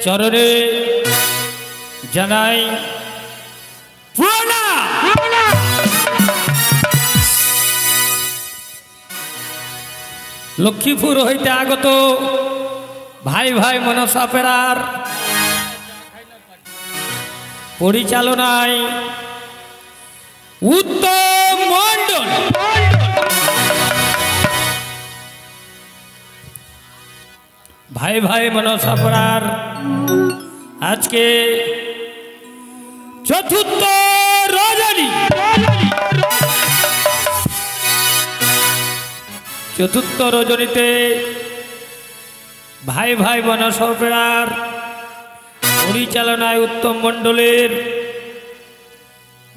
চরণে জানাই লক্ষ্মীপুর হইতে আগত ভাই ভাই মনসা পেরার পরিচালনায় উত্তম মণ্ডল ভাই ভাই মনসা পেরার আজকে চতুর্থ রজনী চতুর্থ রজনীতে ভাই ভাই মনসা পেরার পরিচালনায় উত্তম মণ্ডলের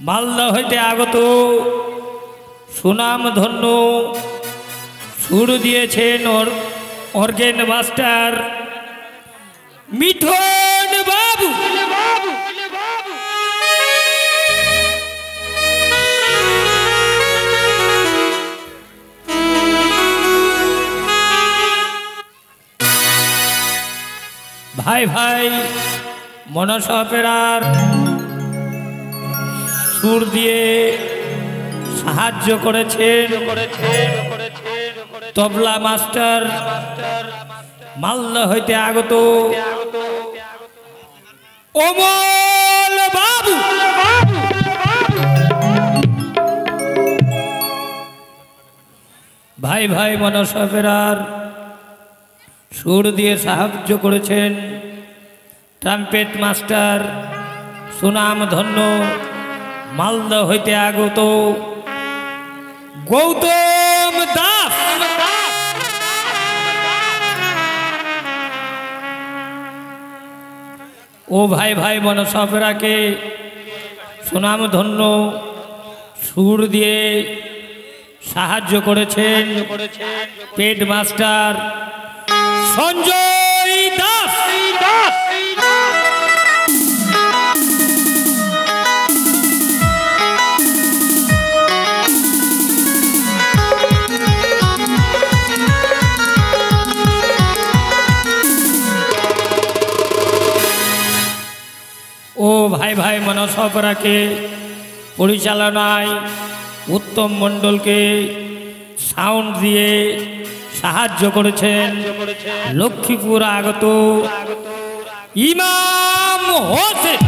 মালদা হইতে আগত সুনাম ধন্য সুর দিয়েছেন অর্গেন মাস্টার মিঠুন বাবু। ভাই ভাই মনসা পেরার সুর দিয়ে সাহায্য করেছেন তবলা মাস্টার মালদা হইতে আগত অমল বাবু। ভাই ভাই মনসা পেরার সুর দিয়ে সাহায্য করেছেন ট্রাম্পেট মাস্টার সুনাম ধন্য মালদা হইতে আগত গৌতম দাস। ও ভাই ভাই মনসা পেরাকে সুনাম ধন্য সুর দিয়ে সাহায্য করেছেন পেড মাস্টার সঞ্জয় দাস। ও ভাই ভাই মনসা পেরাকে পরিচালনায় উত্তম মণ্ডলকে সাউন্ড দিয়ে সাহায্য করেছেন লক্ষ্মীপুর আগত ইমাম হোসেন।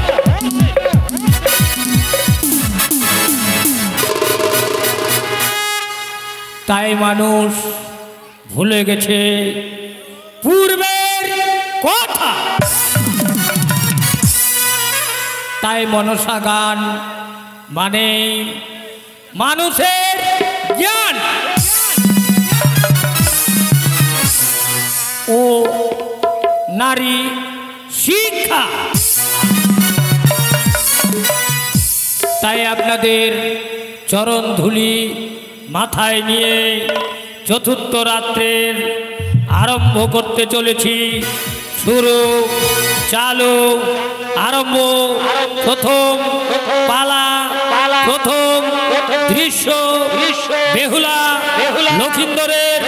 তাই মানুষ ভুলে গেছে পূর্বের কথা, তাই মনসা গান মানে মানুষের জ্ঞান ও নারী শিক্ষা। তাই আপনাদের চরণ ধুলি মাথায় নিয়ে চতুর্থ রাত্রের আরম্ভ করতে চলেছি। শুরু চালু আরম্ভ। প্রথম পালা প্রথম দৃশ্য বেহুলা লক্ষিন্দরের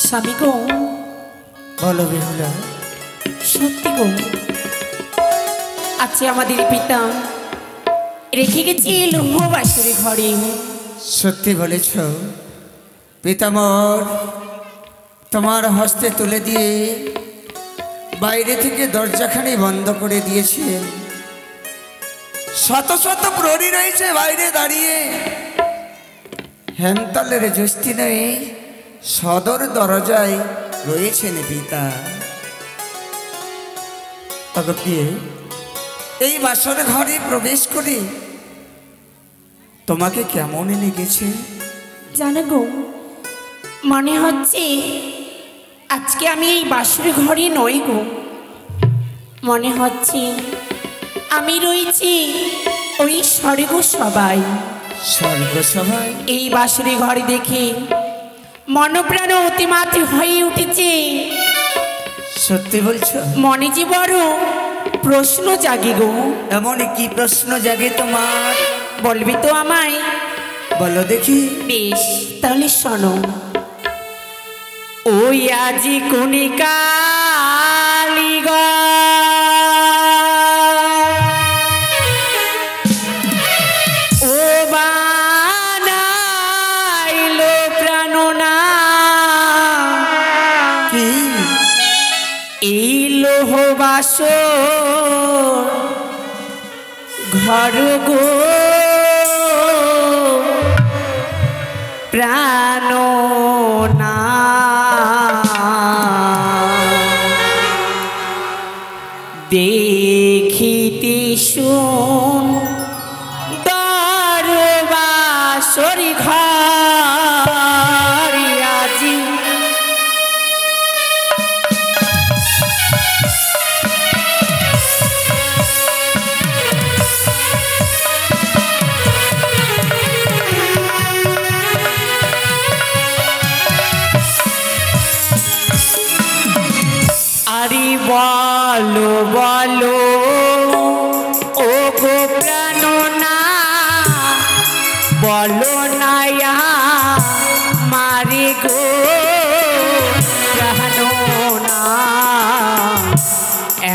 স্বামী গো, বলো বেহুলা। সত্যি গো, আজকে আমাদের পিতা রেখে গেছে লৌহ বাসুরি ঘরে। সত্যি বলেছ পিতামর, তোমার হস্তে তুলে দিয়ে বাইরে থেকে দরজাখানি বন্ধ করে দিয়েছেন। শত শত প্রহরী রয়েছে বাইরে দাঁড়িয়ে। হেমতলের জ্যোষ্ঠী নয় সদর দরজায় রয়েছেন পিতা। তবে এই বাসর ঘরে প্রবেশ করে তোমাকে কেমন লেগেছে? জানো গো, মনে হচ্ছে আজকে আমি এই বাসুরি ঘরে নই গো, মনে হচ্ছে আমি রয়েছি ওই স্বর্গ সবাই। স্বর্গ সবাই? এই বাসুরি ঘরে দেখে মনপ্রাণ অতিমাত্র হয়ে উঠেছে। সত্যি বলছো? মনে যে বড় প্রশ্ন জাগে গো। এমন কি প্রশ্ন জাগে তোমার? বলবি তো আমায়? বলো দেখি। বেশ, তাহলে শোনো। ওই আজি কোনি কালিগো ও বানাইলো প্রাণনা কি? এই লোহ বাসর ঘর গো প্রাণনা দেখিতে শুন দরবাসরি ঘর আজি আরে বলো বলো ও গো প্রাণনা, বলো না মারে গো প্রাণনা,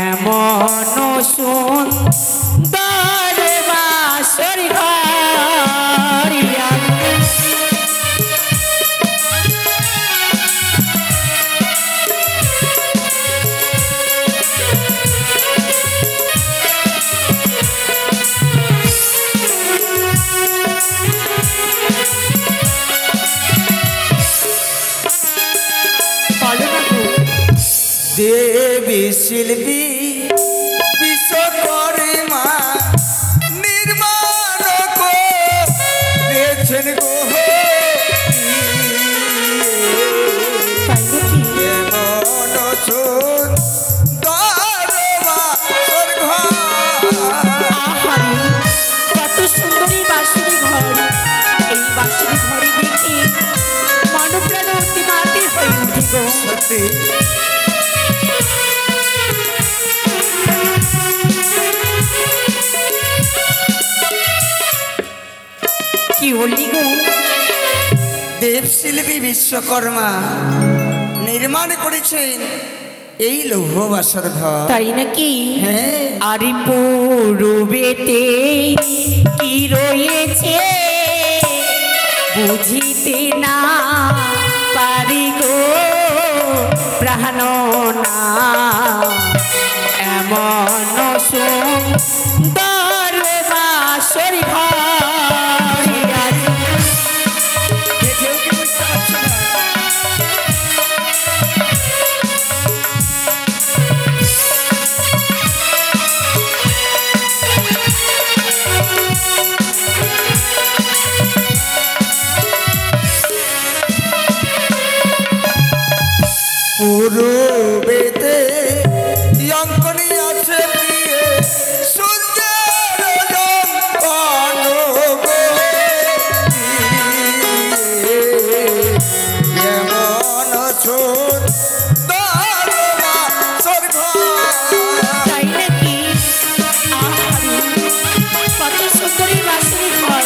এমন সুন্দর বাসর ঘর দেবী শিল্পী বিশ্বকর্মা নির্মাণ করেছেন গো। এমন সুন্দর বাসর ঘর। কত সুন্দরী বাসুরি ঘর। এই বাসুরি ঘরে দেখে মনপ্রাণ অতিমাতে হয়ে উঠে গো। সত্যি কি বললি গো? দেবশিল্পী বিশ্বকর্মা নির্মাণ করেছেন এই লৌহ বাসর ঘর। তাই নাকি? হ্যাঁ। আরে পূর্বেতে কি রয়েছে বুঝিতে না পারি গো প্রাণনা, এমন সুন্দর বাসর ঘর দেখেও কি বুঝতে পারছো না? পূর্বেতে অঙ্কনী আছে প্রিয়ে সুন্দর এমন সুন্দর বাসর ঘর। তাই নাকি? কত সুন্দরী বাসুরি ঘর।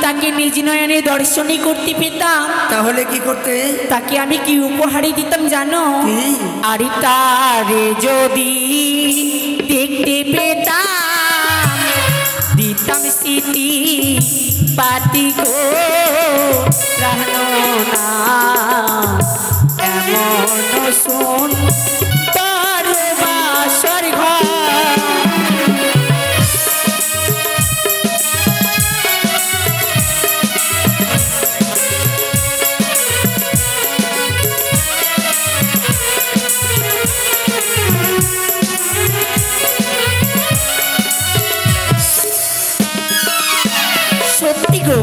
তাকে নিজ নয়নে দর্শনই করতে পেতাম তাহলে কি করতে? তাকে আমি কি উপহারই দিতাম জানো? কি? আরে তারে যদি দেখতে পেতাম দিতাম স্মৃতি পাতি গো প্রাণ না এমন শোন তার বাসর ঘর। সত্যি গো,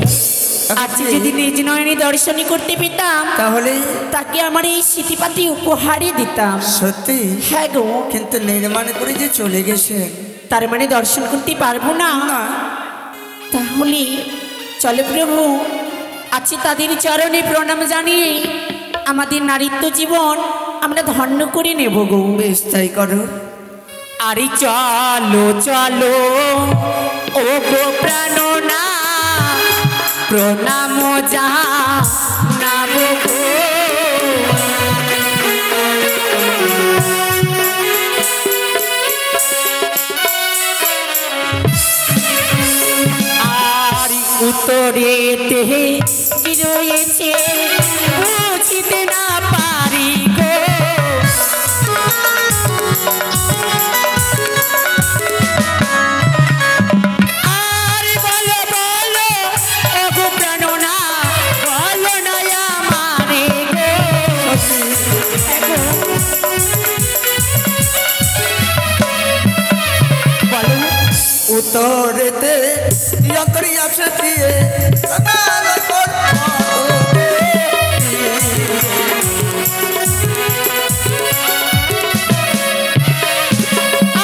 আজকে যদি নিজ নয়নে দর্শনই করতে পেতাম তাহলে তাকে আমার এই স্মৃতিপাতি উপহারই দিতাম। সত্যি? হ্যাঁ গো। কিন্তু নির্মাণ করে যে চলে গেছে, তার মানে দর্শন করতে পারবো না? না। তাহলে চলো প্রভু, আজকে তাদের চরণে প্রণাম জানিয়ে আমাদের নারীত্ব জীবন আমরা ধন্য করে নেব গো। বেশ তাই করো। আরে চলো চলো ও গো প্রাণনা প্রণাম জানাব গো। আর উত্তরেতে কি রয়েছে বুঝিতে না পারি গো। উত্তরেতে যন্ত্রী আসে দিয়ে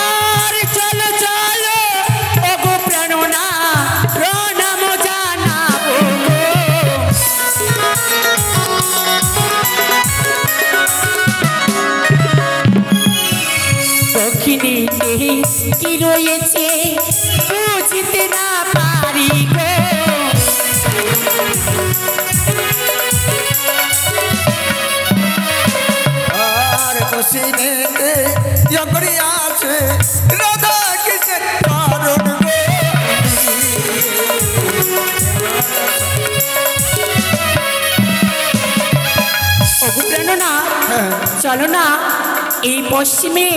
আর চলো চলো ওগো প্রাণনা প্রণাম জানাবো দক্ষিণীতে কি রয়েছে বুঝতে না পারি গো। আর পশ্চিমেতে যন্ত্রী আছে রাধা কৃষ্ণের কারণ গো। ওগো প্রাণনা চলো না এই পশ্চিমে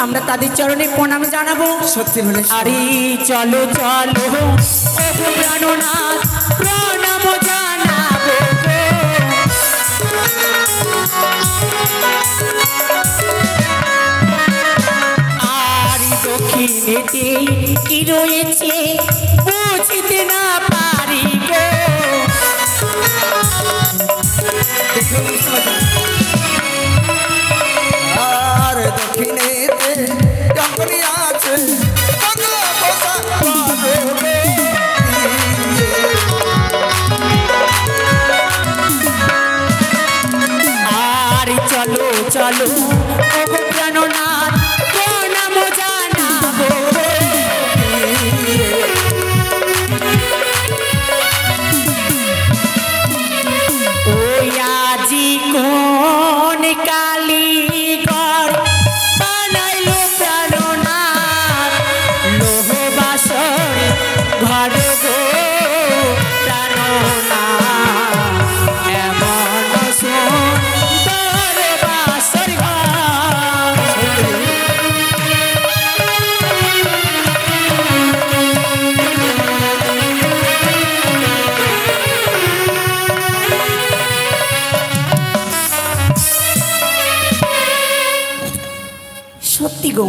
আমরা তাদের চরণে প্রণাম জানাবো। সত্যি বলে আরে চলো চলো ওগো প্রাণনাথ প্রণাম জানাবো গো। আর দক্ষিণেতে কি রয়েছে বুঝতে না পারি গো। আর দক্ষিণেতে যন্ত্রী আছে আর চলো চলো ওগো প্রাণনাথ প্রণাম জানাবো। ওই আজি কোন কালীঘর বানাইলো প্রাণনাথ লোহ বাসর ঘর গো প্রাণনাথ এমন সুন্দর বাসর ঘর। সত্যি গো,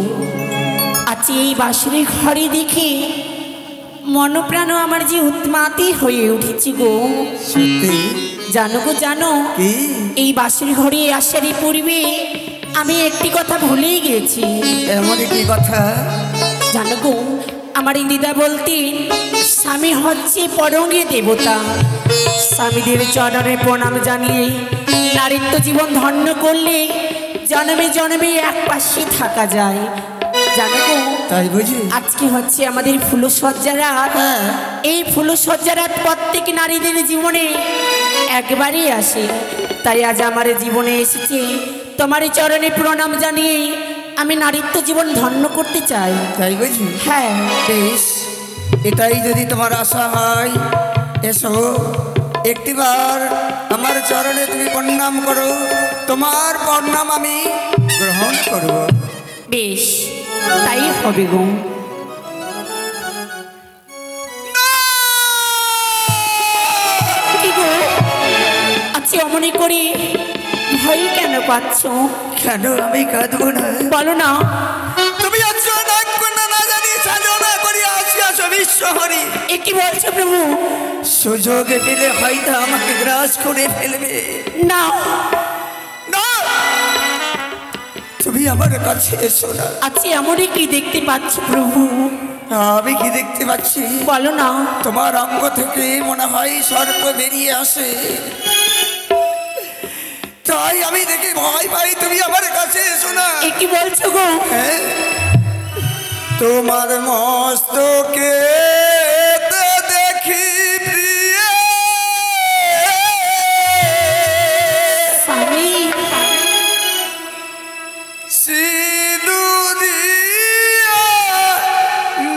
আজ এই বাসুরি ঘরে দেখে মনপ্রাণ আমার যে উন্মাদী হয়ে উঠেছি গো। সত্যি? জানো গো জানো, কি? এই বাসুরি ঘরে আসারই পূর্বে আমি একটি কথা ভুলেই গেছি। এমনই কি কথা? জানো গো, আমার এই দিদা বলতেন স্বামী হচ্ছে পরঙ্গে দেবতা। স্বামীদের চরণে প্রণাম জানিয়ে নারীত্ব জীবন ধন্য করলে জন্মে জন্মে এক পাশে থাকা যায়। জানো গো, তাই বুঝি? আজকে হচ্ছে আমাদের ফুলসজ্জা রাত। হ্যাঁ। এই ফুলসজ্জা রাত প্রত্যেক নারীদের জীবনে একবারই আসে, তাই আজ আমার জীবনে এসেছি তোমার চরণে প্রণাম জানিয়ে আমি নারীত্ব জীবন ধন্য করতে চাই। তাই বুঝি? হ্যাঁ। বেশ, এটাই যদি তোমার আশা হয়, এসো একটিবার আমার চরণে তুমি প্রণাম করো, তোমার প্রণাম আমি গ্রহণ করব। বেশ, তাই হবে গো। কি গো, আচ্ছা অমনি করে ভয় কেন পাচ্ছ? কেন আমি কাঁদবো না? বলো না। তুমি আছো না কোনা না জানি সাধনা করি আসিয়াছো বিশ্বহরি। এ কি বলছো প্রভু? সুযোগ পেলে হয়তো আমাকে গ্রাস করে ফেলবে। না না, তুমি আমার কাছে এসো না। আচ্ছা এমনই কি দেখতে পাচ্ছ প্রভু? আমি কি দেখতে পাচ্ছি? বলো না। তোমার অঙ্গ থেকে মনে হয় সর্প বেরিয়ে আসে, তাই আমি দেখে ভয় পাই। তুমি আমার কাছে এসো না। এ কি বলছো গো? হ্যাঁ, তোমার মস্তকে দেখি প্রিয় স্বামী, সিঁদুরিয়া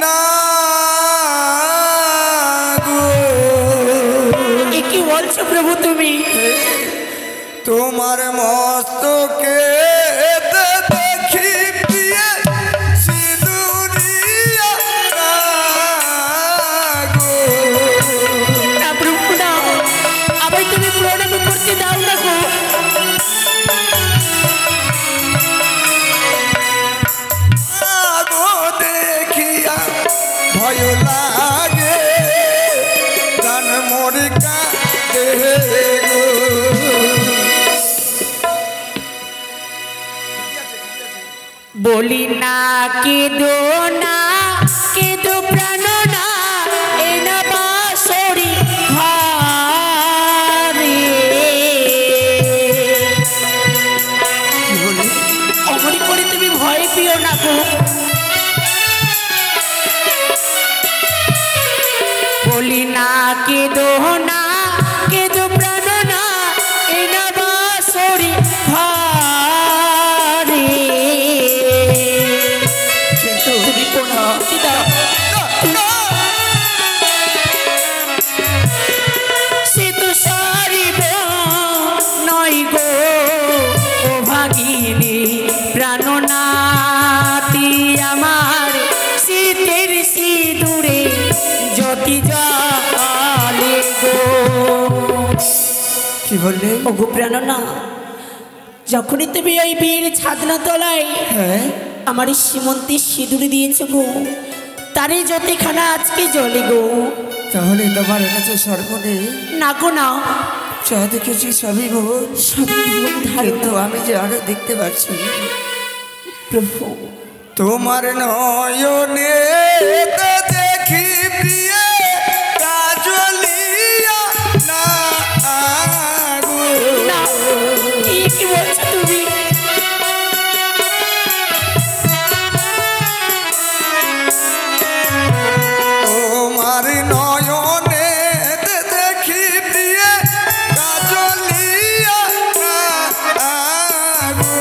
না গো। এ কি বলছো প্রভু তুমি? তোমার মস্তকে দেখি প্রিয় সিঁদুরিয়া না গো। না প্রভু না, আবার তুমি প্রণাম করতে দাও না গো। আগো দেখিয়া ভয় লাগে, গান মোরে কাঁদে গো। বলি না কেদো না, কেদো প্রাণ না, এ না বাঁশরি ঘরে। কি বলি? অমনি করে তুমি ভয় পেও না গো। বলি না কেদো না, কেদো প্রাণ না, এ না বাঁশরি ঘরে। কিন্তু তুমি কোন ভক্তি দাও? সে তো সারিব নয় গো ও ভাগিনী প্রাণনাথী আমার, শীতের সিঁদুরে জ্যোতি জ্বালে গো। কি বললে? ও গো প্রাণনা, যখনই তুমি এই বিয়ের ছাদনা তলায় হ্যাঁ, আমার সীমন্তের সিঁদুর দিয়েছ গো, তারই জ্যোতিখানা আজকে জ্বলে গো। তাহলে তোমার কাছে সর্বনে না গো না, যা দেখেছি সবই ভুল। সবই ভুল ধারণা কিন্তু আমি যে আরো দেখতে পাচ্ছি প্রভু। তোমার নয়নে দেখি প্রিয় কাজলিয়া না গো। না, এই কি বলছো তুমি? তোমার নয়নে দেখি প্রিয় কাজলিয়া না গো।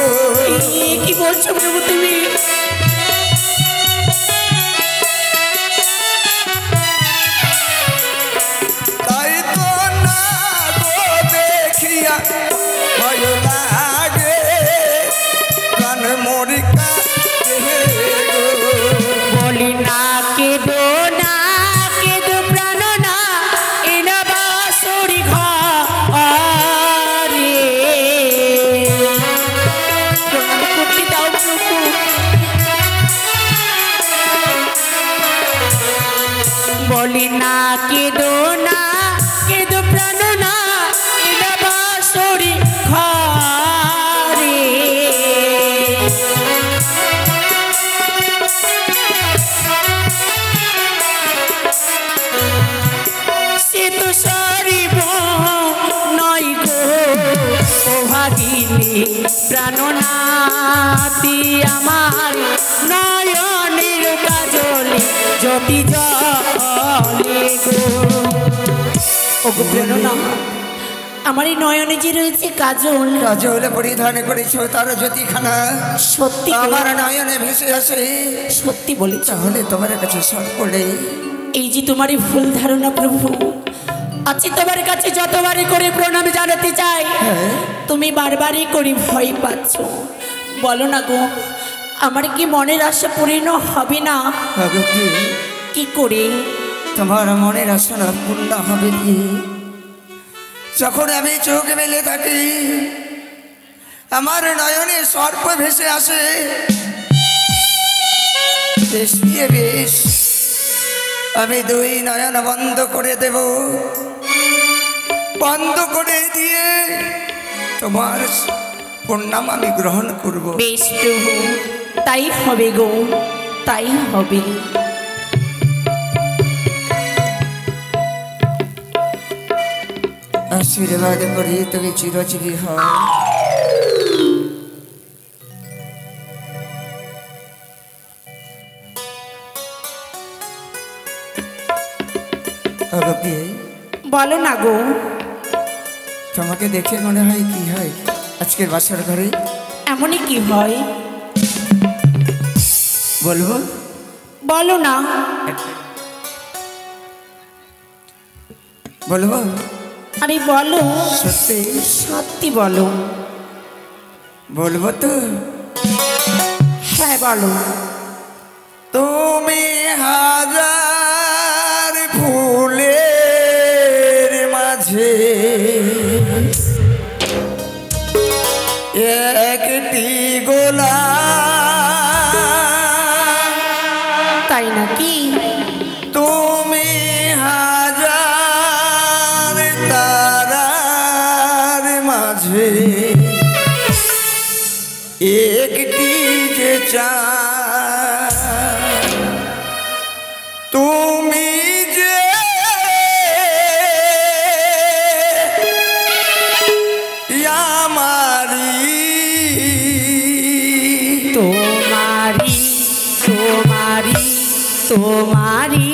এই কি বলছো প্রভু তুমি? তাই তো না গো দেখিয়া ভয় লাগে, প্রাণ মরি কাঁদে গো। বলি না কেদো না, কেদো প্রাণ না, এ না বাঁশরি ঘরে। প্রণাম করতে দাও প্রভু। বলি না কেদো না, কেদো প্রাণ না, এ না বাঁশরি ঘরে। ভাগিনী প্রাণনাথী আমার নয়নের কাজলে জ্যোতি জলে গো। ওগো প্রেরণা, আমার এই নয়নে যে রয়েছে কাজল, কাজল পরিধান করেছো তার জ্যোতিখানা সত্যি আমার নয়নে ভেসে আসে। সত্যি বলেছ? তাহলে তোমার কাছে সব করে এই যে তোমারই ভুল ধারণা প্রভু, আজকে তোমার কাছে যতবারই করে প্রণাম জানাতে চাই তুমি বারবারই করে ভয় পাচ্ছ। বলো না গো, আমার কি মনের আশা পূর্ণ হবে না? কি করে তোমার মনের আশা পূর্ণ হবে কি? যখন আমি চোখ মেলে থাকি আমার নয়নে সর্প ভেসে আসে। বেশ বিয়ে বেশ, আমি দুই নয়ন বন্ধ করে দেব, বন্ধ করে দিয়ে তোমার প্রণাম আমি গ্রহণ করব। বেশ প্রভু, তাই হবে গো, তাই হবে। আশীর্বাদ করি তুমি চিরজীবী হও। বলো না গো, তোমাকে দেখে মনে হয় কি হয় আজকের বাসার ঘরে এমনই কি হয় বলবো? বলো না। বলবো? আরে বলো, সত্যি সত্যি বলো। বলবো তো? হ্যাঁ বলো। তুমি হাজার ফুলের মাঝে একটি গোলাপ, তাই নাকি? তুমি হাজার তারার মাঝে একটি যে চাঁদ, তুমি যে আমারি, তোমারি তোমারি তোমারি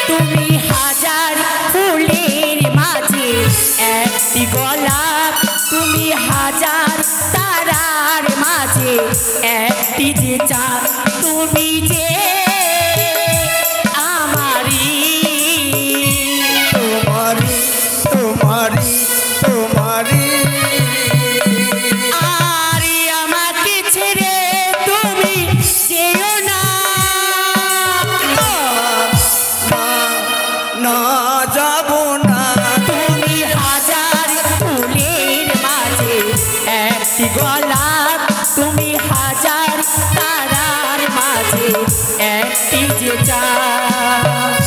তুমি হাজার ফুলের মাঝে একটি গোলাপ, তুমি হাজার তারার মাঝে একটি যে চাঁদ, তুমি যে আমারি তোমারি তোমারি তোমারি। আরে আমাকে ছেড়ে তুমি যেও না, না যাব না। তুমি হাজার ফুলের মাঝে একটি গোলাপ, তুমি হাজার তারার মাঝে একটি যে চাঁদ।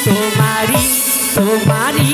তোমারি তোমারি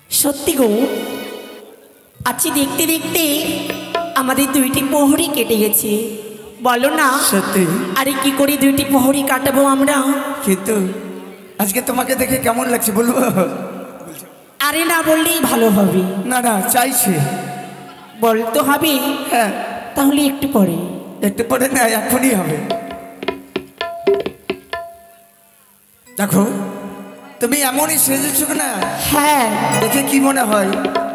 সত্যি গো আজকে দেখতে দেখতে আমাদের দুইটি প্রহরী কেটে গেছে বলো না সত্যি আরে কি করে দুইটি প্রহরী কাটাবো আমরা কিন্তু আজকে তোমাকে দেখে কেমন লাগছে বলবো আরে না বললেই ভালো হবে না না চাইছে বলতে হবে হ্যাঁ তাহলে একটু পরে না এখনই হবে দেখো তুমি এমনই সেজেছো না হ্যাঁ দেখে কি মনে হয়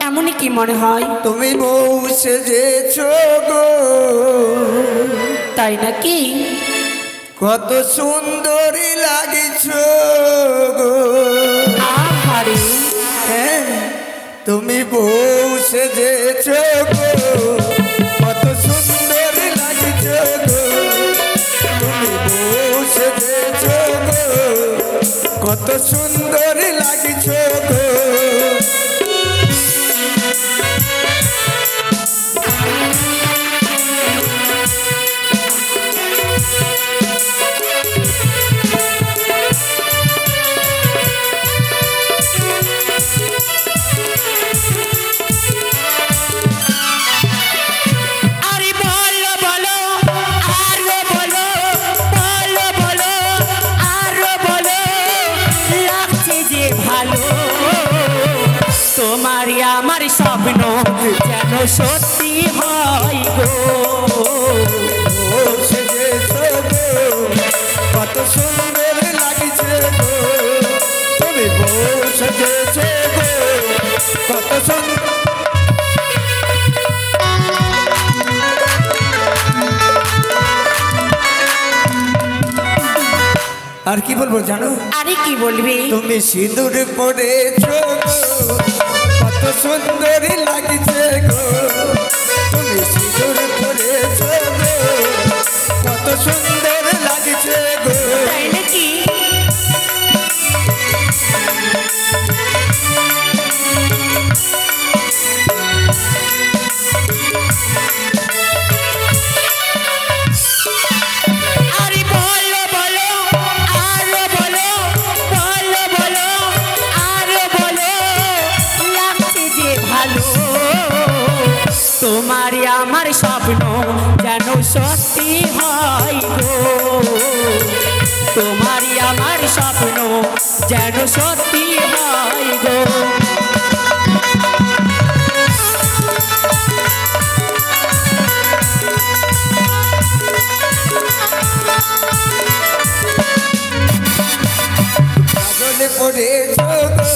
এমনই কি মনে হয় তুমি বউ সেজেছো গো তাই নাকি কত সুন্দরী লাগছো গো আহারে হ্যাঁ তুমি বউ সেজেছো গো কত সুন্দরী লাগছো গো তুমি বউ সেজেছো গো কত সুন্দরী লাগছো গো আমার স্বপ্ন যেন সত্যি হয় গো কত সুন্দর লাগছে গো তুমি বউ সেজেছো গো কত সুন্দর আর কি বলবো জানো আরে কি বলবি তুমি সিঁদুর পরেছো কত সুন্দরী লাগছে গো তুমি সিঁদুর পরেছো গো কত সুন্দর লাগছে গো তাই নাকি তোমারে আমার স্বপ্ন যেন সত্যি হয় গো তোমারে আমার স্বপ্ন যেন সত্যি হয় গো কাজলে পড়েছো গো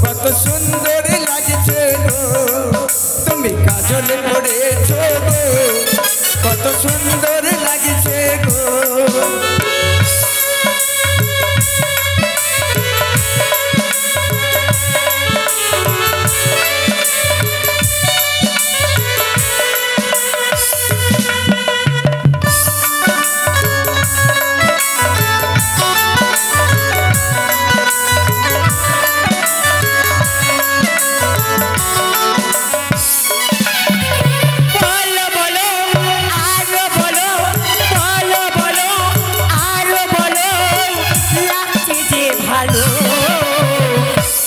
কত সুন্দর লাগছে গো তুমি কাজল পড়েছো গো কত সুন্দর লাগছে গো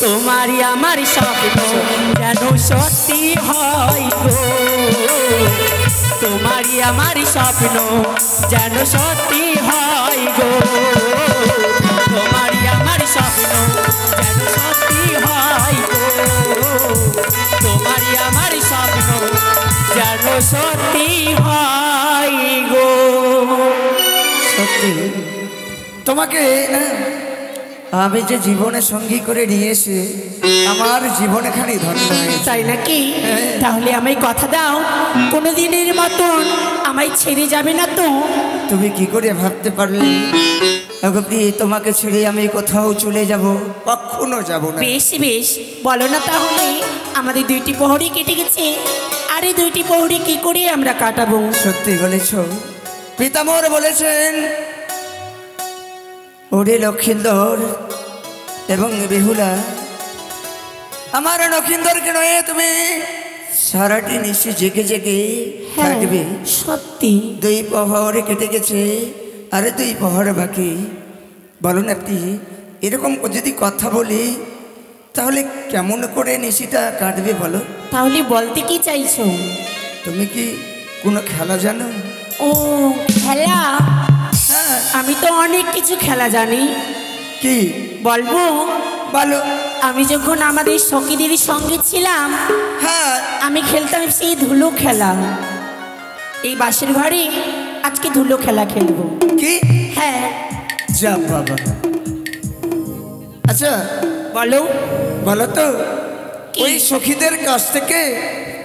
তোমারই আমার স্বপ্ন যেন সত্যি হয় গো, তোমারই আমার স্বপ্ন যেন সত্যি হয় গো, তোমারই আমার স্বপ্ন যেন সত্যি হয় গো, তোমারই আমার স্বপ্ন যেন সত্যি হয় গো। সত্যি তোমাকে না আমি যে জীবনে সঙ্গী করে নিয়ে এসে আমার জীবন এখানে ধন্য হয়েছে। তাই নাকি? তাহলে আমায় কথা দাও কোনোদিনের মতন আমায় ছেড়ে যাবে না তো? তুমি কি করে ভাবতে পারলে তোমাকে ছেড়ে আমি কোথাও চলে যাব? কখনো যাব না। বেশ বেশ, বলো না তাহলে। আমাদের 2টি প্রহরী কেটে গেছে, আর এই 2টি প্রহরী কি করে আমরা কাটাবো? সত্যি বলেছ। পিতামহ বলেছেন, ওরে লক্ষিন্দর এবং বেহুলা, আমার লক্ষিন্দরকে নয় তুমি সারাটি নিশে জেগে জেগে থাকবে। সত্যি 2 প্রহর কেটে গেছে, আরে 2 প্রহর বাকি। বলুন আপনি এরকম যদি কথা বলি তাহলে কেমন করে নিশিটা কাটবে বলো? তাহলে বলতে কি চাইছো? তুমি কি কোনো খেলা জানো? ও খেলা? হ্যাঁ। আমি তো অনেক কিছু খেলা জানি। কি বলবো? বলো। আমি যখন আমাদের সখীদের সঙ্গে ছিলাম, হ্যাঁ, আমি খেলতাম সেই ধুলো খেলা। এই বাসের ঘরে আজকে ধুলো খেলা খেলবো। কি? হ্যাঁ। যা বাবা। আচ্ছা বলো। বলো তো, কি? ওই সখীদের কাছ থেকে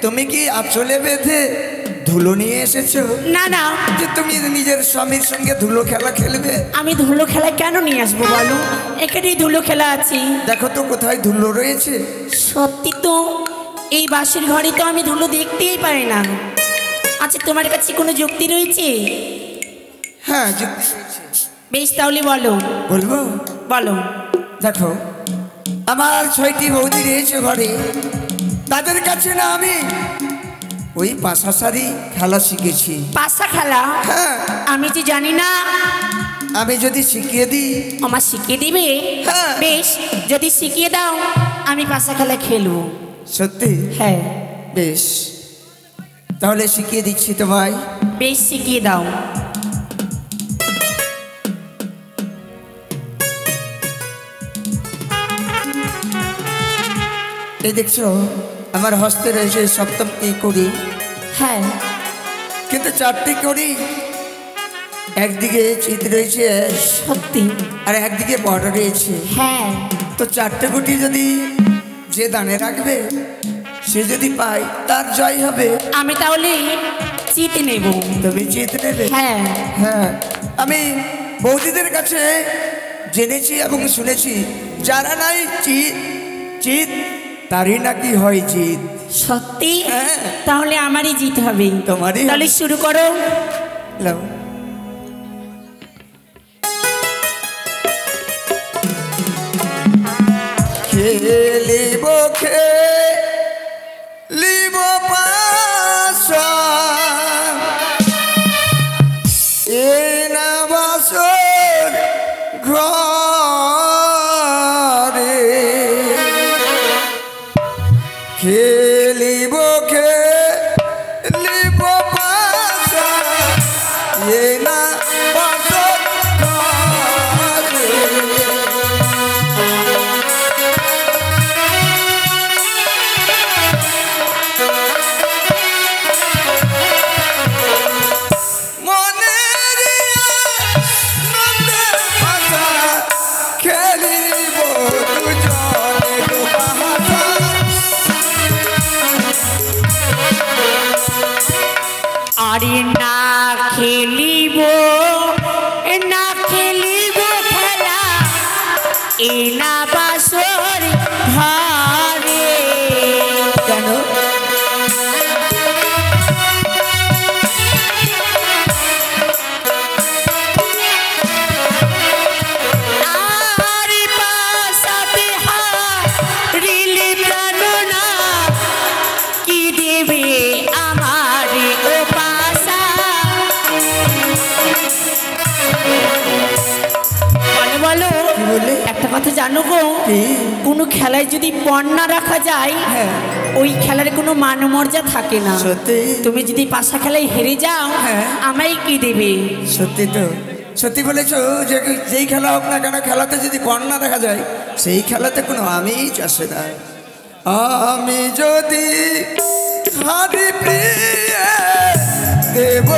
তুমি কি আঁচলে বেঁধে ধুলো নিয়ে এসেছো? না না, যে তুমি নিজের স্বামীর সঙ্গে ধুলো খেলা খেলবে? আমি ধুলো খেলা কেন নিয়ে আসবো বলো? এখানেই ধুলো খেলা আছে। দেখো তো কোথায় ধুলো রয়েছে। সত্যি তো, এই বাসের ঘরে তো আমি ধুলো দেখতেই পাই না। আচ্ছা, তোমার কাছে কোনো যুক্তি রয়েছে? হ্যাঁ, যুক্তি রয়েছে। বেশ, তাহলে বলো। বলবো? বলো। দেখো, আমার 6টি বৌদি রয়েছে ঘরে, তাদের কাছে না আমি ওই পাশাশারি খেলা শিখেছি। পাশা খেলা? হ্যাঁ। আমি যে জানি না। আমি যদি শিখিয়ে দিই? আমার শিখিয়ে দিবে? হ্যাঁ। বেশ, যদি শিখিয়ে দাও আমি পাশা খেলা খেলবো। সত্যি? হ্যাঁ। বেশ, তাহলে শিখিয়ে দিচ্ছি তোমায়। বেশ, শিখিয়ে দাও। এই দেখছো আমার হস্তে রয়েছে 7টি কড়ি। হ্যাঁ। কিন্তু 4টি কড়ি, একদিকে চিত রয়েছে সত্যি? আর একদিকে বড় রয়েছে। হ্যাঁ। তো 4টে গুটি যদি যে দানে রাখবে সে যদি পায় তার জয় হবে। আমি তাহলে চিত নেব। তুমি চিত নেবে? হ্যাঁ। হ্যাঁ, আমি বৌদিদের কাছে জেনেছি এবং শুনেছি যারা নাই চিত তারই নাকি হয় জিত। সত্যি? হ্যাঁ। তাহলে আমারই জিত হবে। তোমারই? তাহলে শুরু করো। লাও। খেলিব খেলিব পাশা, এ না বাসর ঘরে। খেলিব খেলিব পাশা, এ না বাসর ঘরে। আরে না খেলিব, না খেলিব খেলা, এ না বাসর ঘরে। কেন? আরে পাশাতে হারিলে প্রাণনা, কি দেবে আমার ও পাশা? কথা জানো গো, কি? কোনো খেলায় যদি পণ না রাখা যায় হ্যাঁ। ওই খেলার কোনো মানমর্যাদা থাকে না। সত্যি? তুমি যদি পাশা খেলায় হেরে যাও হ্যাঁ। আমায় কি দেবে? সত্যি তো, সত্যি বলেছো যে যেই খেলা হোক না কেন, খেলাতে যদি পণ না দেখা যায় সেই খেলাতে কোনো আমিজ আসে না। আমি যদি হারি প্রিয়ে দেব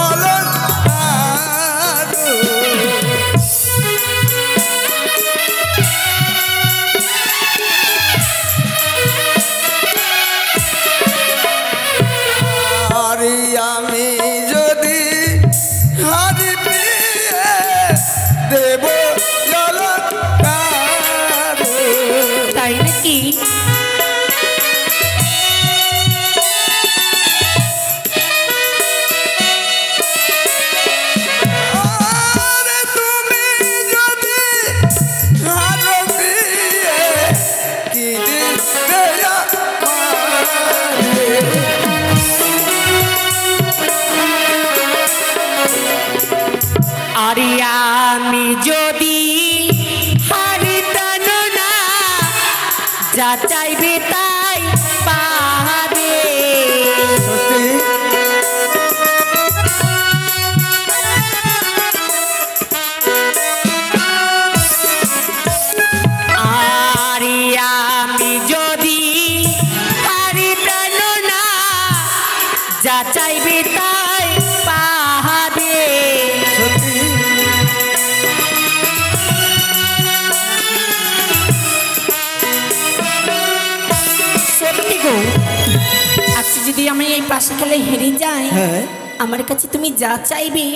অলঙ্কার, আরে আমি যদি হারি প্রিয়ে দেব অলঙ্কার। তাই নাকি? আরে তুমি যদি হারো প্রিয়ে কি দিবে আমারে? আরে আমি যদি হারিতাম না, যা চাইবে তাই পাবে। সত্যি? আরে আমি যদি হারিতাম না, যা চাইবে তাই পাবে। সত্যি? সত্যি গো। আচ্ছা যদি আমি এই পাশা খেলায় হেরে যাই, হ্যাঁ। আমার কাছে তুমি যা চাইবে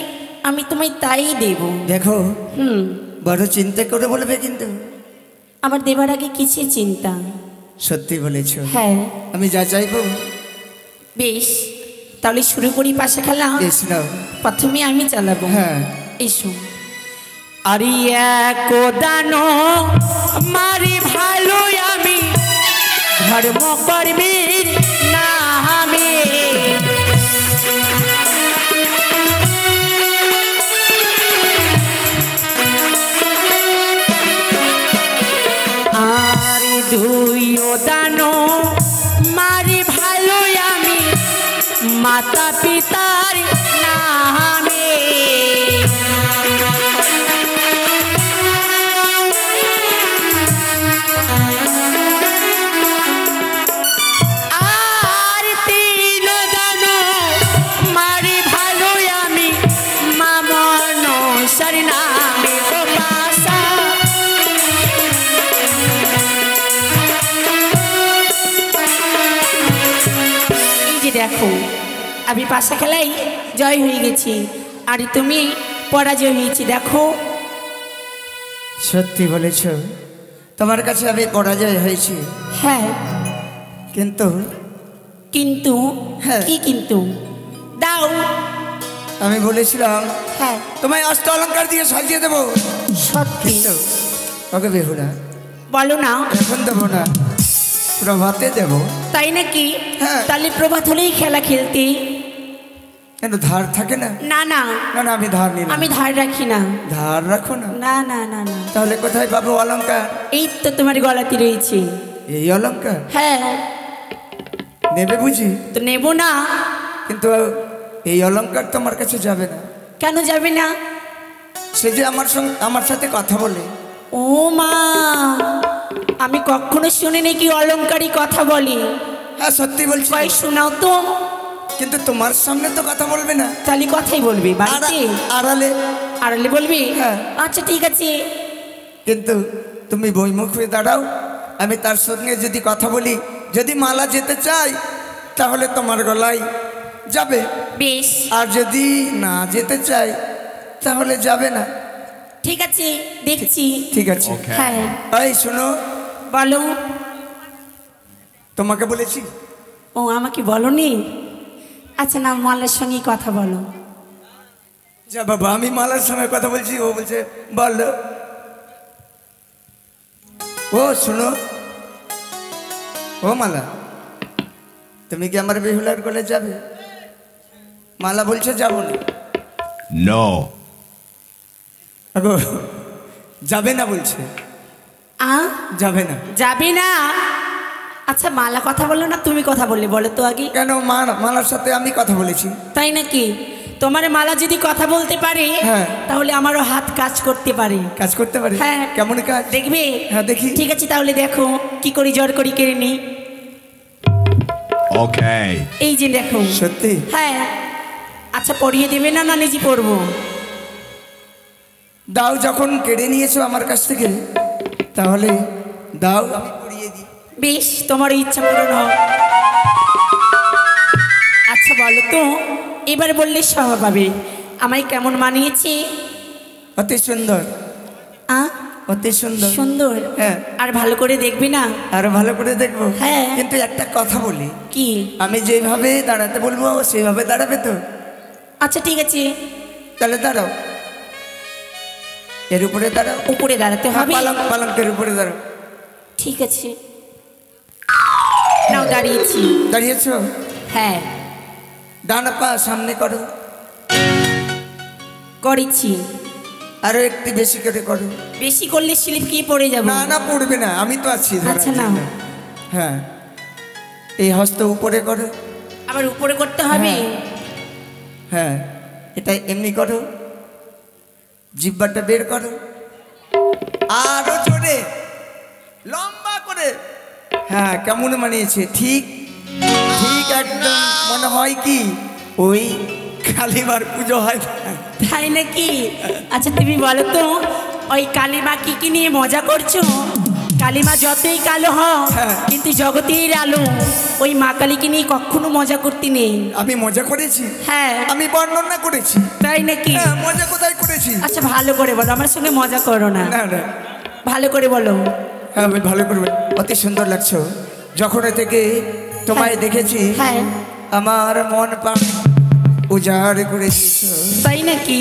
আমি তোমায় তাই দেব। দেখো, হুম। বড় চিন্তা করে বলবে কিন্তু। আমার দেবার আগে কিসের চিন্তা? সত্যি বলেছ। হ্যাঁ। আমি যা চাইবো। বেশ, তাহলে শুরু করি পাশা খেলা। বেশ নাও। প্রথমে আমি চালাবো। হ্যাঁ। এসো। আরে এক দানো মারি ভালো আমি ধর্ম কর্মের নামে, আর দুই দানো মারি ভালো আমি মাতা পিতার নামে। আর তিন দানো মারি ভালো আমি মা মনসার নামে। ও পাশা এই যে দেখো, আমি পাশা খেলাই জয় হয়ে গেছি আর তুমি পরাজয় হয়েছি। দেখো সত্যি বলেছ, তোমার কাছে আমি পরাজয় হয়েছি। হ্যাঁ, কিন্তু কিন্তু হ্যাঁ। কি কিন্তু? দাও। আমি বলেছিলাম হ্যাঁ তোমায় অষ্ট অলঙ্কার দিয়ে সাজিয়ে দেবো, সত্যি। কিন্তু ওকে বেহুলা বলো না। এখন দেবো না, প্রভাতে দেবো। তাই নাকি? হ্যাঁ। তাহলে প্রভাত হলেই খেলা খেলতে। কেন ধার থাকে না? না না, না না, আমি ধার নিলাম। আমি ধার রাখি না। ধার রাখো না? না না না না। তাহলে কোথায় পাবো অলঙ্কার? এই তো তোমার গলাতে রয়েছে। এই অলঙ্কার হ্যাঁ নেবে বুঝি? তো নেব না। কিন্তু এই অলঙ্কার তোমার কাছে যাবে না। কেন যাবে না? সে যে আমার সাথে কথা বলে। ও মা, আমি কখনো শুনিনি কি অলংকারী কথা বলে। হ্যাঁ সত্যি বলছি। কই শোনাও তো। কিন্তু তোমার সামনে তো কথা বলবে না, তাহলে কথাই বলবি বাড়িতে? আড়ালে। আড়ালে বলবি? হ্যাঁ। আচ্ছা ঠিক আছে। কিন্তু তুমি বইমুখ হয়ে দাঁড়াও, আমি তার সঙ্গে যদি কথা বলি, যদি মালা যেতে চাই তাহলে তোমার গলায় যাবে, বেশ আর যদি না যেতে চাই তাহলে যাবে না। ঠিক আছে, দেখছি। ঠিক আছে। হ্যাঁ এই শোনো, বলো। তোমাকে বলেছি। ও আমাকে বলনি? আচ্ছা না, মালার সঙ্গে কথা বলো। যা বাবা, আমি মালার সঙ্গে কথা বলছি, ও বলছে বলো। ও শোনো, ও মালা, তুমি কি আমার বেহুলার গলে যাবে? মালা বলছে যাবো না। No. আগো, যাবে না বলছে। আ যাবে না? যাবি না? আচ্ছা মালা কথা বললো না তুমি কথা বললে, বলো তো আগে। কেন, মালার সাথে আমি কথা বলেছি। তাই নাকি? তোমার মালা যদি কথা বলতে পারে হ্যাঁ। তাহলে আমারও হাত কাজ করতে পারে। কাজ করতে পারে? হ্যাঁ। কেমন কাজ? দেখবে? হ্যাঁ দেখি। ঠিক আছে তাহলে দেখো কি করি, জোর করি কেড়ে নি। ওকে। এই যে দেখো। সত্যি? হ্যাঁ। আচ্ছা পড়িয়ে দেবে না, না নিজে পড়বো? দাও, যখন কেড়ে নিয়েছো আমার কাছ থেকে তাহলে দাও, আমি পড়িয়ে দিই। বেশ, তোমার ইচ্ছা পূরণ হোক। আচ্ছা বলো তো, এবার বললে সব পাবে আমায় কেমন মানিয়েছে? অতি সুন্দর। আ অতি সুন্দর। সুন্দর? হ্যাঁ। আর ভালো করে দেখবি না? আরো ভালো করে দেখবো। হ্যাঁ। কিন্তু একটা কথা বলি, কি? আমি যেভাবে দাঁড়াতে বলবো সেভাবে দাঁড়াবে তো? আচ্ছা ঠিক আছে। তাহলে দাঁড়াও, এর উপরে দাঁড়াও। উপরে দাঁড়াতে হবে? পালঙ্কের উপরে দাঁড়াও। ঠিক আছে, নাও দাঁড়িয়েছি। দাঁড়িয়েছো? হ্যাঁ। ডান পা সামনে করো। করেছি। আরো একটু বেশি করে করো। বেশি করলে স্লিপ কি পড়ে যাবো? না না, পড়বে না, আমি তো আছি ধরার আচ্ছা না। জন্য। হ্যাঁ, এই হস্ত উপরে করো। আবার উপরে করতে হবে? হ্যাঁ, এটা এমনি করো। জিহ্বাটা বের করো, আরো জোরে, লম্বা করে। হ্যাঁ, কেমন মানিয়েছে? ঠিক ঠিক একদম মনে হয় কি ওই কালীমার পুজো হয় না? তাই নাকি? আচ্ছা তুমি বলো তো, ওই কালিমা কি নিয়ে মজা করছো? কালিমা যতই কালো হোক হ্যাঁ। কিন্তু জগতের আলো। ওই মা কালীকে নিয়ে কখনো মজা করতে নেই। আমি মজা করেছি? হ্যাঁ। আমি বর্ণনা করেছি। তাই নাকি? হ্যাঁ, মজা কোথায় করেছি? আচ্ছা ভালো করে বলো, আমার সঙ্গে মজা করো না। না না, ভালো করে বলো। হ্যাঁ আমি ভালো করবে। অতি সুন্দর লাগছো। যখন থেকে তোমায় দেখেছি হ্যাঁ। আমার মন প্রাণ উজাড় করে দিয়েছো। তাই নাকি?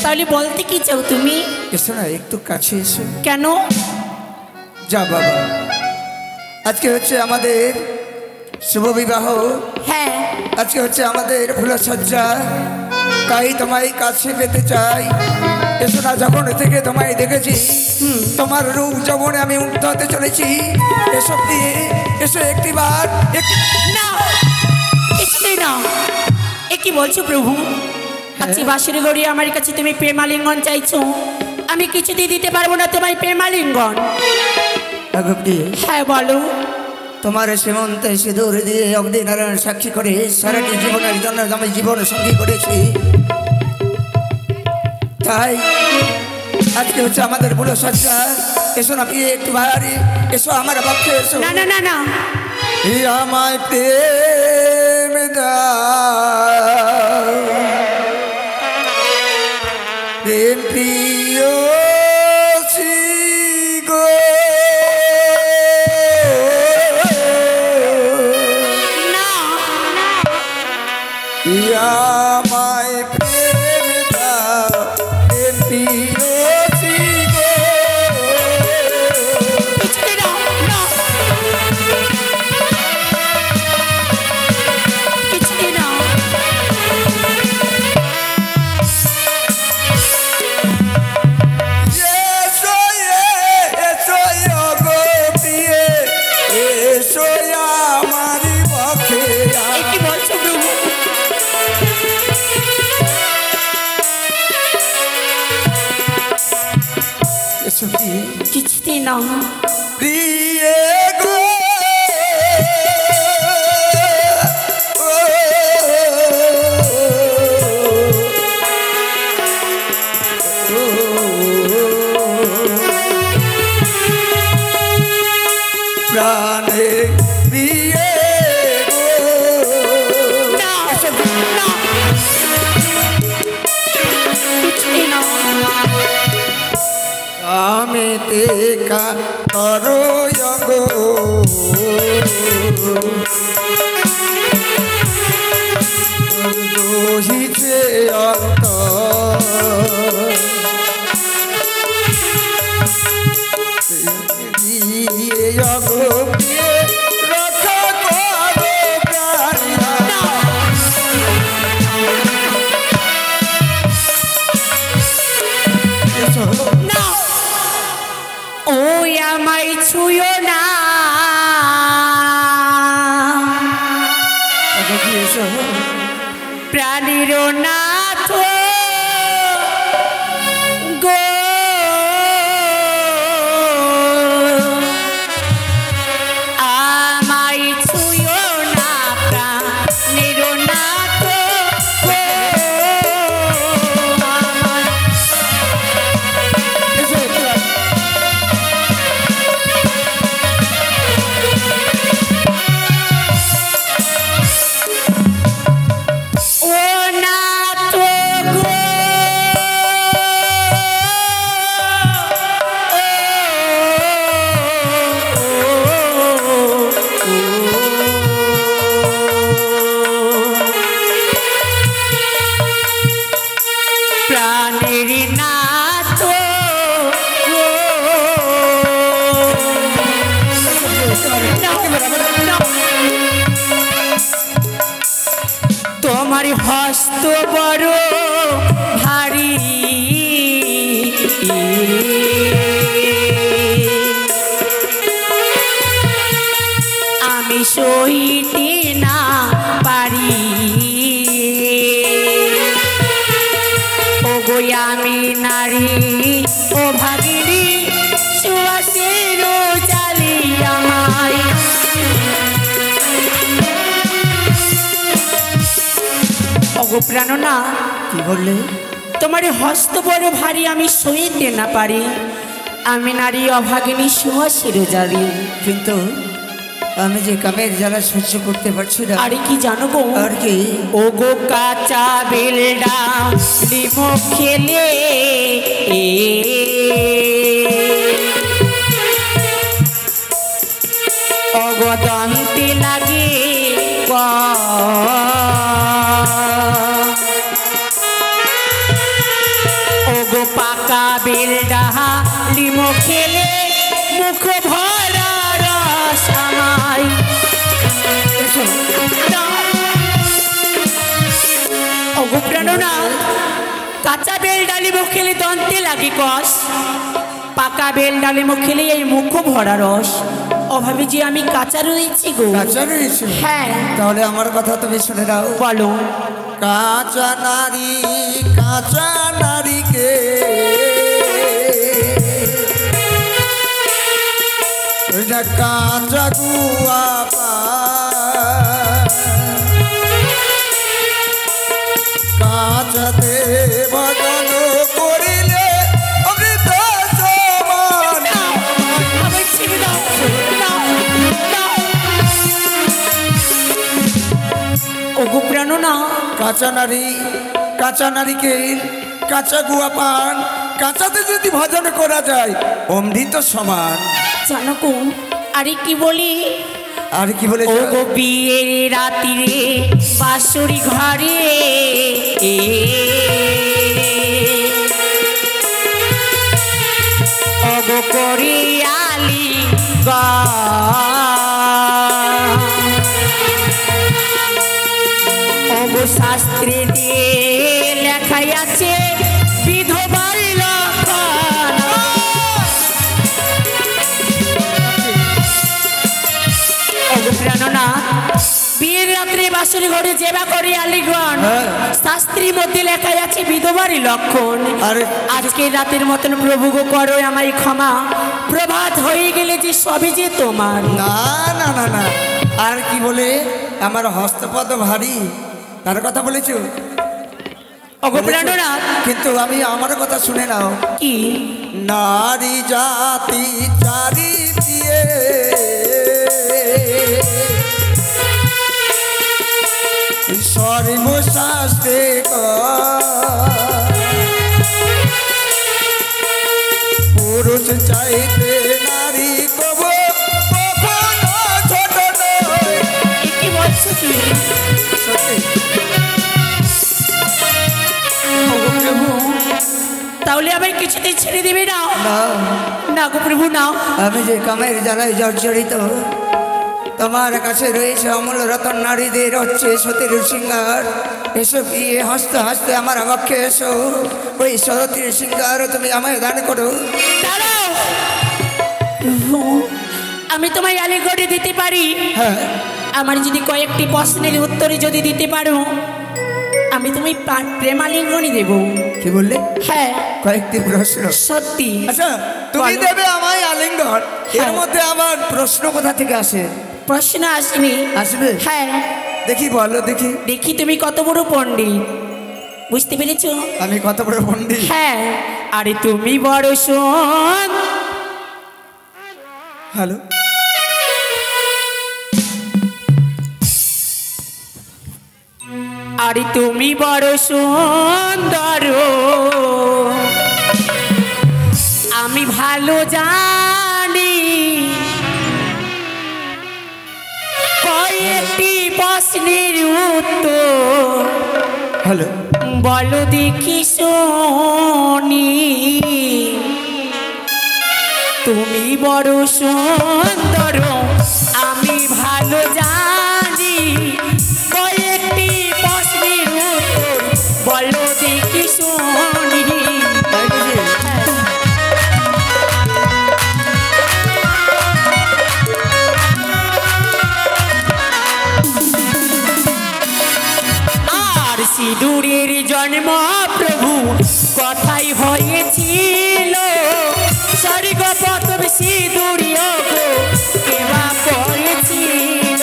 তাহলে বলতে কি চাও তুমি? এসো না, একটু কাছে এসো। কেন? যা বাবা, আজকে হচ্ছে আমাদের শুভ বিবাহ। হ্যাঁ। আজকে হচ্ছে আমাদের ফুলসজ্জা, তাই তোমায় কাছে পেতে চাই। এসো না, যখন থেকে তোমায় দেখেছি তোমার রূপ যৌবনে আমি মুগ্ধ হতে চলেছি। এসো দিয়ে এসো একটিবার। না, কিছুতেই না। এ কি বলছো প্রভু? আচ্ছা বাঁশির গড়ি আমার কাছে তুমি প্রেমালিঙ্গন চাইছো, আমি কিছুতেই দিতে পারবো না তোমার প্রেমালিঙ্গন। হ্যাঁ বলো। তোমার সীমন্তে সিঁদুর দিয়ে অগ্নি নারায়ণ সাক্ষী করে সারাটি জীবনের জন্য আমি জীবন সঙ্গী করেছি। তাই আজকে হচ্ছে আমাদের বুড়ো সজ্জা। এসো না বিয়ে একটু বাড়ি, এসো আমার পক্ষে এসো। না না না না, আমায় প্রেম দাও, প্রেম প্রিয় গো, না আমায় প্রেম দাও, প্রেম প্রিয় গো। কিছুতেই না, না কিছুতেই না। এ কি বলছো প্রভু? কিছুতেই না। প্রিয়ে গো, প্রাণে প্রিয়ে গো, না না কিছুতেই না। আমেতে কাতরো গো, দোহিছে অন্তর, দিয়ে গো প্রিয়ে রক্ষা করো প্রাণা। না, ও আমায় ছুঁয়ো না, প্রাণীর নাথ গো, আমায় ছুঁয়ো না, প্রাণীর নাথ গো, তোমার হস্ত বড় ভারী, আমি সইতে না পারি, ওগো আমি নারী ও ভাগিনী, সুয়াসের জালি আমায়, ওগো প্রাণনা। কি বললে? তোমার হস্ত বড় ভারী, আমি সইতে না পারি, আমি নারী অভাগিনী সুহাসের জালি। কিন্তু আমি যে কামের জ্বালা সহ্য করতে পারছি না। আরে কি জানো গো? আর কি? ওগো কাঁচা বেলডা লিমো খেলে, ওগো দন্তে লাগে ওগো পাকা বেলডা লিমো খেলে, মুখ ভরা রস আমায়, ওগো প্রাণনা। কাঁচা বেল ডালিমো খেলে দন্তে লাগে কষ, পাকা বেল ডালিমো খেলে এই মুখ ভরা রস, অভাবে যে আমি কাঁচা রয়েছি গো। কাঁচা রয়েছে? হ্যাঁ। তাহলে আমার কথা তুমি শুনে নাও। বলো। কাঁচা নারী, কাঁচা নারীকে কাঁচা গুয়া কাঁচাতে ভজন করিলে অমৃত সমান। ওগো প্রাণনা। কাঁচা নারী, কাঁচা নারীকে কাঁচা গুয়া পান, কাঁচাতে যদি ভজন করা যায় অমৃত সমান। জানো গো, আরে কি বলি? আর কি বলে? ওগো বিয়ের রাতিরে বাঁশরি ঘরে, ওগো করিয়ালি ওগো শাস্ত্রে দিয়ে লেখাই আছে বিধবার লক্ষণ, ওগো প্রাণনা। বিয়ের রাত্রে বাঁশরি ঘরে যেবা করে আলিগণ, শাস্ত্রীর মধ্যে লেখা আছে বিধবারই লক্ষণ। আজকের রাতের মতন প্রভু গো করো আমায় ক্ষমা, প্রভাত হয়ে গেলে যে সবই যে তোমার। না না না না, আর কি বলে? আমার হস্তপদ ভারী, তার কথা বলেছ? ওগো প্রাণনা। কিন্তু আমি আমার কথা শুনে নাও। কি? নারী জাতি চারি দিয়ে সর্বশাস্ত্রে পুরুষ চাইতে নারী কব কখনো ছোট নয়। কি বলছো কি? ওগো প্রভু, তাহলে আবার কিছুতেই ছেড়ে দিবে না? না গো প্রভু না। আমি যে কামের জ্বালায় জর্জরিত, তোমার কাছে রয়েছে অমূল্য রতন নারীদের হচ্ছে সতীর সিঙ্গার, এসো গিয়ে হাসতে হাসতে আমার পক্ষে এসো, ওই সতীর সিঙ্গার তুমি আমায় দান করো। দাঁড়াও, আমি তোমায় আলিগড়ে দিতে পারি। হ্যাঁ আমার যদি কয়েকটি প্রশ্নের উত্তরে যদি দিতে পারো আমি তোমায় প্রেমালিঙ্গনই দেব। কি বললে? হ্যাঁ কয়েকটি প্রশ্ন? সত্যি। আচ্ছা তুমি বলো। দেবে আমায় আলিঙ্গন, এর হ্যাঁ। মধ্যে আবার প্রশ্ন কোথা থেকে আসে? প্রশ্ন আসবে। আসবে? হ্যাঁ দেখি বলো দেখি। দেখি তুমি কত বড় পণ্ডিত, বুঝতে পেরেছো? আমি কত বড় পণ্ডিত? হ্যাঁ আরে তুমি বড় শোন। হ্যালো আরে তুমি বড় সুন্দর, আমি ভালো জানি। কয়েকটি প্রশ্নের উত্তর হ্যালো বলো দেখি শুনি। তুমি বড় সুন্দর, আমি ভালো জানি। কয়েকটি প্রশ্নের উত্তর বলো দেখি শুনি। তাই বুঝি? আর সিঁদুরের জন্ম প্রভু কথাই হয়েছিল। স্বর্গ প্রথম সিঁদুরিও কেবা পড়েছিল।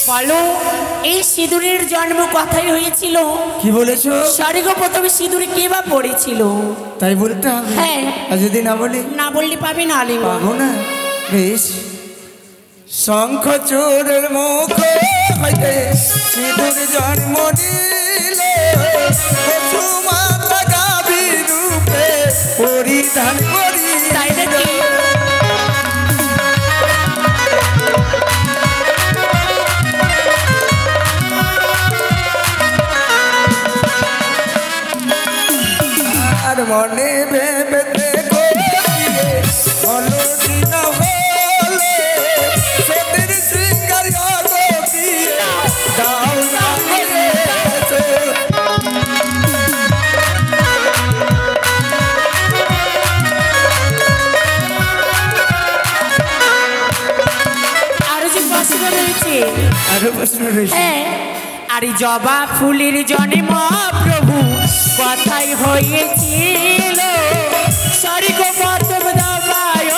বলো এই সিঁদুরের জন্ম কথাই হয়েছিল। কি বলেছো? স্বর্গ প্রথম সিঁদুরে কেবা পড়েছিল। তাই বলতে হবে? হ্যাঁ। আর যদি না বলি? না বললে পাবে না আলিঙ্গন। পাবো না। বেশ। শঙ্খ চোরের মুখ হইতে সিঁদুর জন্ম নিল, পশু মাতা গাভী রূপে পরিধান করি। তাই নাকি? আর মনে ভেবে দেখো হলো দিন হলে সতীর শৃঙ্গার দিয়ে দাও না হয়েছে। আরো যে প্রশ্ন রয়েছে। আরো প্রশ্ন রয়েছে? হ্যাঁ আরে জবা ফুলের জন্ম প্রভু কথাই হয়েছিল। স্বর্গ প্রথম দবায়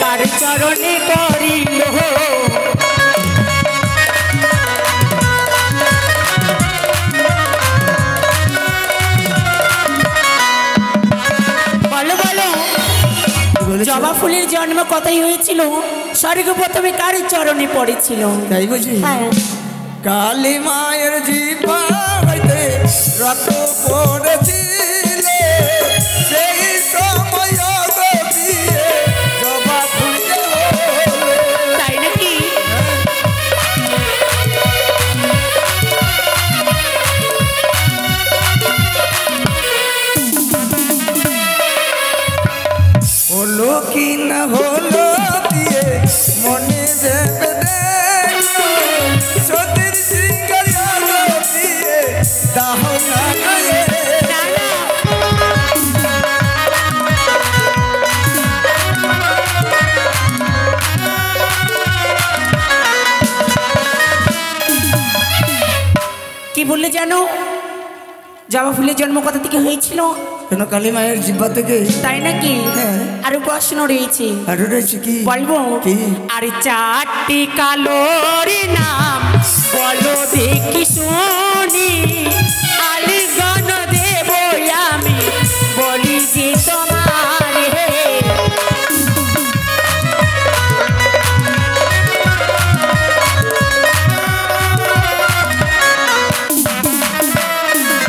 কার চরণে করিল। বলো বলো কি বলেছো? জবা ফুলের জন্ম কথাই হয়েছিল। স্বর্গ প্রথমে কার চরণে পড়েছিল? তাই বুঝি? হ্যাঁ কালী মায়ের জিহ্বা হইতে রত পড়েছিল, সেই সময় দিয়ে জবা ফুলকে হলে। তাই নাকি? হলো কি না হলো দিয়ে মনে ভেবে দেখো সতীর শৃঙ্গার দিয়ে দাহ না হয়েছে। না না কি বললে জানো? জবা ফুলের জন্ম কোথা থেকে হয়েছিল? কেন কালী মায়ের জিহ্বা থেকে? তাই নাকি? হ্যাঁ। আরো প্রশ্ন রয়েছে, আরো রয়েছে কি? বলবো? কি? আরে চারটি কালোর নাম বলো দেখি শুনি। আলিঙ্গন দেব আমি বলি যে তোমার।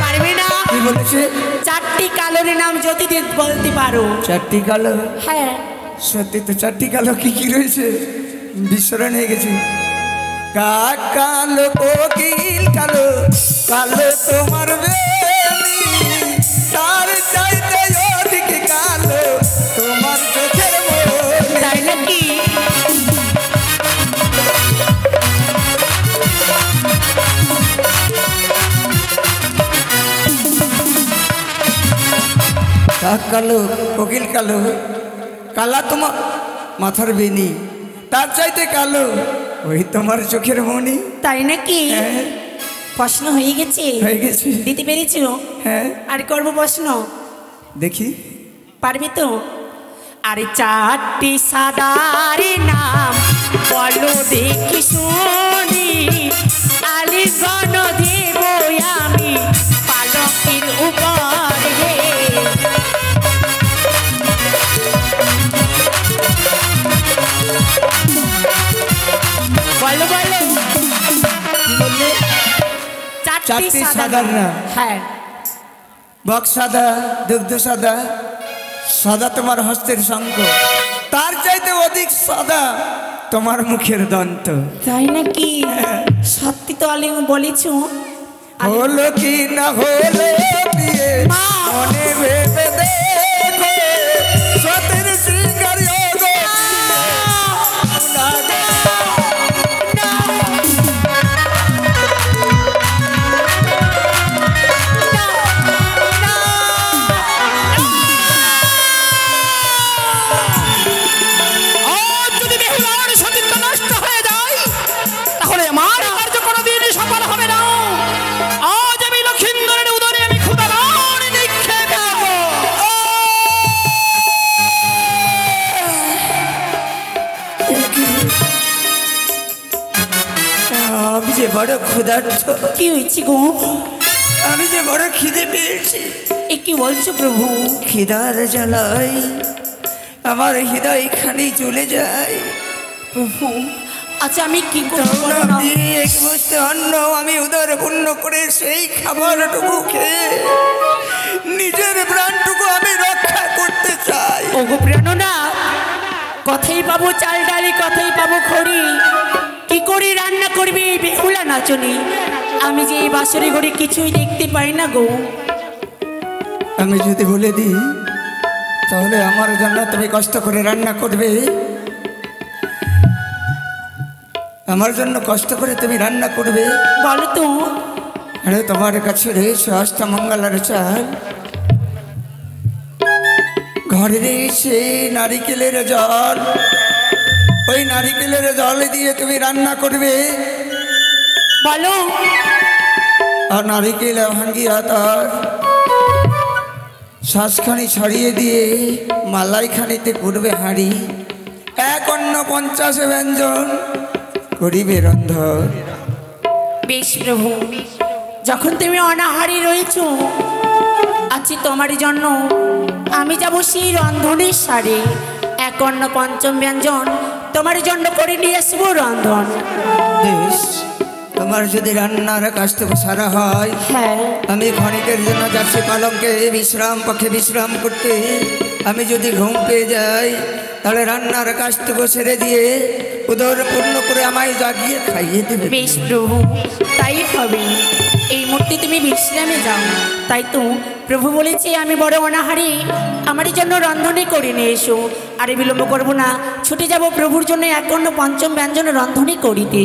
পারবে না? কি বলেছে? চারটি কালোর নাম যদি বলতে পারো। চারটি কালো? হ্যাঁ সত্যি তো চারটি কালো কি কি রয়েছে? বিস্মরণ হয়ে গেছে। কাক কালো, কোকিল কালো, কালো তোমার বেনি, তার চাইতে অধিক কালো তোমার চোখের মনি। তাই নাকি? কাক কালো, কোকিল কালো, কালা তোমার মাথার বেনি, তার চাইতে কালো ওই তোমার চোখের মনি। তাই নাকি? হ্যাঁ, প্রশ্ন হয়ে গেছে? হয়ে গেছে। দিতে পেরেছো? হ্যাঁ, আর করবো প্রশ্ন? দেখি পারবি তো? আরে চারটি সাদারে নাম বলো দেখি শুনি, আলিগণ দেব আমি পালকের উপরে। বলো বলো। কি বললে? চারটি সাদার নাম। হ্যাঁ। বক সাদা, দুগ্ধ সাদা, সাদা তোমার হস্তের শঙ্খ, তার চাইতে অধিক সাদা তোমার মুখের দন্ত। তাই নাকি? সত্যি তো আলী বলেছ। হলো কি না হলো বিয়ে মনে ভেবে দেখো, সতের সিঙ্গার বড় ক্ষুধার্ত। কি হয়েছে গো? আমি যে বড় খিদে পেয়েছি। এ কি বলছো প্রভু? খিদার জ্বালাই আমার হৃদয় খালি চলে যায় প্রভু। আচ্ছা আমি কি করবো? এক বস্তু অন্ন আমি উদর পূর্ণ করে সেই খাবারটুকু খেয়ে নিজের প্রাণটুকু আমি রক্ষা করতে চাই। ওগো প্রাণনা, কথাই পাবো চাল ডালি, কথাই পাবো খড়ি, কি করে রান্না করবি বেহুলা নাচনি? আমি যে এই বাসরে ঘরে কিছুই দেখতে পাই না গো। আমি যদি বলে দিই তাহলে আমার জন্য তুমি কষ্ট করে রান্না করবে? আমার জন্য কষ্ট করে তুমি রান্না করবে? বলো তো। আরে তোমার কাছে রয়েছে অষ্টমঙ্গলার চাল, ঘরে রয়েছে নারিকেলের জল, ওই নারিকেলের জল দিয়ে তুমি রান্না করবে? বলো। আর নারিকেল ভাঙ্গিয়া তার শ্বাসখানি ছড়িয়ে দিয়ে মালাইখানিতে করবে হাঁড়ি, এক অন্ন 50 ব্যঞ্জন করিবে রন্ধন। বেশ প্রভু, যখন তুমি অনাহারি রয়েছ, আছি তোমার জন্য আমি যাব সেই রন্ধনের সারে, এক অন্ন 5 ব্যঞ্জন তোমার জন্য করে নিয়ে আসবো রন্ধন। বেশ, তোমার যদি রান্নার কাজটুকু সারা হয়, হ্যাঁ, আমি ক্ষণিকের জন্য যাচ্ছি পালঙ্কে বিশ্রাম পক্ষে বিশ্রাম করতে। আমি যদি ঘুম পেয়ে যাই তাহলে রান্নার কাজটুকু সেরে দিয়ে উদর পূর্ণ করে আমায় জাগিয়ে খাইয়ে দেবে। বেশ প্রভু, তাই হবে। এই মুহূর্তে তুমি বিশ্রামে যাও। তাই তো প্রভু বলেছে আমি বড় অনাহারি, আমার জন্য রন্ধনে করে নিয়ে এসো। আরে বিলম্ব করবো না, ছুটে যাব প্রভুর জন্য এক অন্ন 5 ব্যঞ্জন রন্ধনে করিতে।